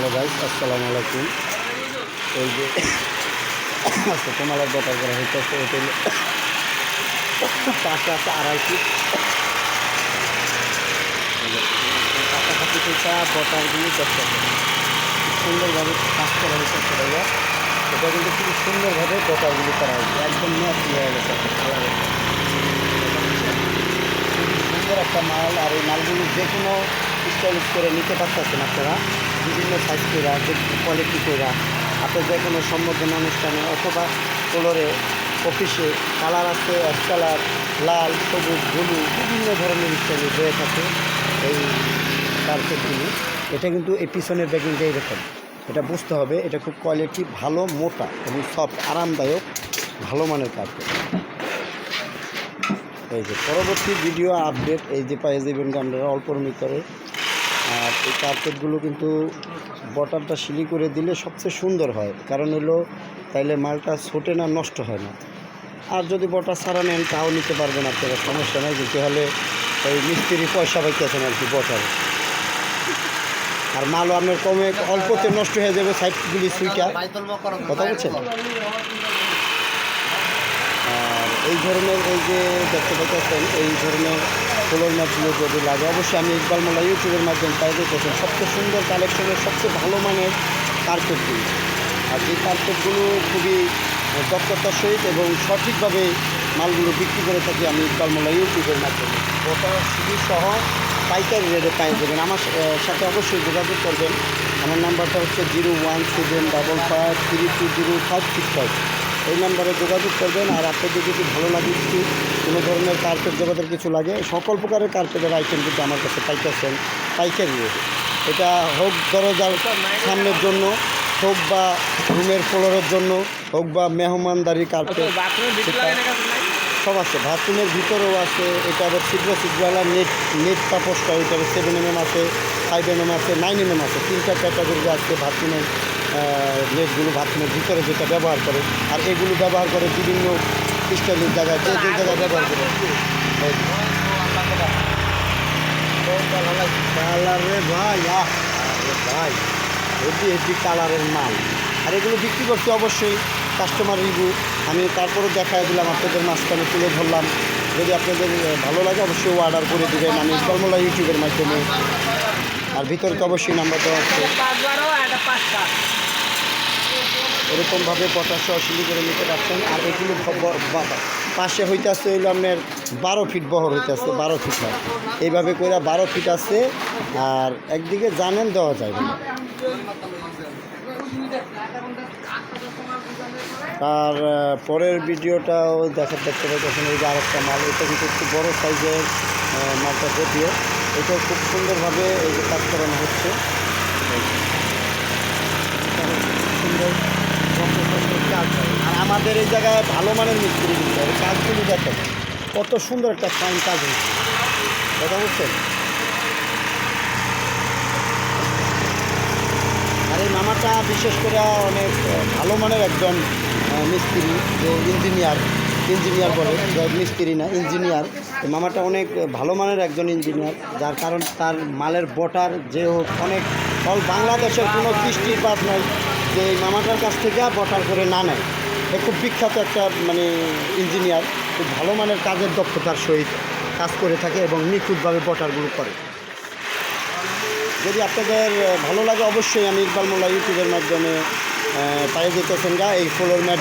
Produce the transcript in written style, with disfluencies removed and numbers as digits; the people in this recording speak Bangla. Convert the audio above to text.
হ্যালো গাইস, আসসালামু আলাইকুম। এই যে তোমালার বটার করা হইতেছে, এটা হলো পাশে আছে 2.5 ফিট কাছাকাছি থেকে বটারগুলি দেখতে খুব সুন্দরভাবে কাজ করা হয়েছে। এটা কিন্তু খুব সুন্দরভাবে বটারগুলি করা হয়েছে, একদম ম্যাচ হয়ে গেছে কালারের। সুন্দর একটা মাল, আর এই মালগুলি যে কোনো স্টাইলিশ করে নিতে পারতেছেন আপনারা, বিভিন্ন সাইজ করে, যে কোয়ালিটি করে আপনার যে কোনো সম্বর্ধনা অনুষ্ঠানে অথবা ফ্লোরে অফিসে কালার আছে, এক কালার, লাল, সবুজ, হলুদ, বিভিন্ন ধরনের স্টাইল হয়ে থাকে এই কার্পেটগুলি। এটা কিন্তু এই পিছনের ব্যাগিংটাই দেখেন, এটা বুঝতে হবে এটা খুব কোয়ালিটি ভালো, মোটা এবং সফট, আরামদায়ক, ভালো মানের কার্পেট। এই যে পরবর্তী ভিডিও আপডেট এই যে পায়ে যাবেন আপনারা অল্পর ভিতরে। আর এই কার্পেটগুলো কিন্তু বটারটা সিলি করে দিলে সবচেয়ে সুন্দর হয়, কারণ হলো তাইলে মালটা ছোটে না, নষ্ট হয় না। আর যদি বটার ছাড়া নেন তাও নিতে পারবেন আপনারা, সমস্যা নেই, কিন্তু হলে ওই মিস্ত্রি পয়সা পাইতেছেন আর কি বটার। আর মালও আপনার কমে অল্পতে নষ্ট হয়ে যাবে, সাইডগুলি সুইটা, কথা বলছেন। আর এই ধরনের এই যে দেখতে পাচ্ছেন এই ধরনের ফ্লোর ম্যাটগুলো যদি লাগে, অবশ্যই আমি ইকবাল মোল্লা ইউটিউবের মাধ্যমে পাই দিতেছেন সবচেয়ে সুন্দর কালেকশনের সবচেয়ে ভালো মানের কার্পেটগুলো। আর এই কার্পেটগুলো খুবই দক্ষতার সহিত এবং সঠিকভাবে মালগুলো বিক্রি করে থাকি আমি ইকবাল মোল্লা ইউটিউবের মাধ্যমে। ওটা সিডি সহ পাইকারি রেটে পাই দেবেন। আমার সাথে অবশ্যই যোগাযোগ করবেন। আমার নাম্বারটা হচ্ছে 01755320565। এই নাম্বারে যোগাযোগ করবেন। আর আপনাদের যদি ভালো লাগে, কিছু কোনো ধরনের কার্পেট জগতের কিছু লাগে, সকল প্রকারের কার্পেটের আইটেম কিন্তু আমার কাছে পাইতেছেন পাইকারি রেটে। এটা হোক দরজার সামনের জন্য, হোক বা রুমের ফ্লোরের জন্য, হোক বা মেহমানদারি কার্পেট, সব আছে। বাথরুমের ভিতরেও আছে। এটা আবার ছিদ্র ছিদ্রওয়ালা নেট তাপসটা, এটা 7mm আছে, 5mm আছে, 9mm আছে, 3টা ক্যাটাগরি আছে বাথরুমের নেটগুলো, বাথরুমের ভিতরে যেটা ব্যবহার করে। আর এগুলো ব্যবহার করে বিভিন্ন স্টাইলের জায়গায়, যে যে জায়গায় ব্যবহার করে। কালারে ভাই, ভাই হেভি কালারের মাল। আর এগুলো বিক্রি করতে অবশ্যই কাস্টমার রিভিউ আমি তারপরে দেখাই দিলাম, আপনাদের মাঝখানে তুলে ধরলাম। যদি আপনাদের ভালো লাগে অবশ্যই অর্ডার করে দেবেন আমি ইকবাল মোল্লা ইউটিউবের মাধ্যমে। আর ভিতরে তো অবশ্যই নাম্বার দেওয়া আছে, এরকমভাবে পটাশ সিলি করে নিতে পারছেন। আর এগুলো পাশে হইতে আসছে হইলো আপনার 12 ফিট বহর হইতে আসছে, 12 ফিট হয় এইভাবে করে 12 ফিট আছে। আর একদিকে জানেন দেওয়া যায় না। আর পরের ভিডিওটাও দেখতে পাচ্ছেন, এই যে আরেকটা মাল, এটা কিন্তু একটু বড়ো সাইজের মালটা, যদিও এটাও খুব সুন্দরভাবে এই যে কাজ করানো হচ্ছে। সুন্দর কাজ হয়। আর আমাদের এই জায়গায় ভালো মানের মিস্ত্রি দিতে হবে। কাজগুলি দেখেন কত সুন্দর একটা ফাইন কাজ হচ্ছে, কথা বলছেন। আর এই মামাটা বিশেষ করে অনেক ভালো মানের একজন মিস্ত্রি, যে ইঞ্জিনিয়ার বলে, মিস্ত্রি না ইঞ্জিনিয়ার। এই মামাটা অনেক ভালো মানের একজন ইঞ্জিনিয়ার, যার কারণ তার মালের বটার যে হোক অনেক অল বাংলাদেশের কোনো কৃষ্টিপাত নয় যে এই মামাটার কাছ থেকে বটার করে না নেয়। এ খুব বিখ্যাত একটা মানে ইঞ্জিনিয়ার, খুব ভালো মানের কাজের দক্ষতার সহিত কাজ করে থাকে এবং নিখুঁতভাবে বটারগুলো করে। যদি আপনাদের ভালো লাগে অবশ্যই আমি ইকবাল মোল্লা ইউটিউবের মাধ্যমে পাই যেতেছেন এই ফ্লোর ম্যাট।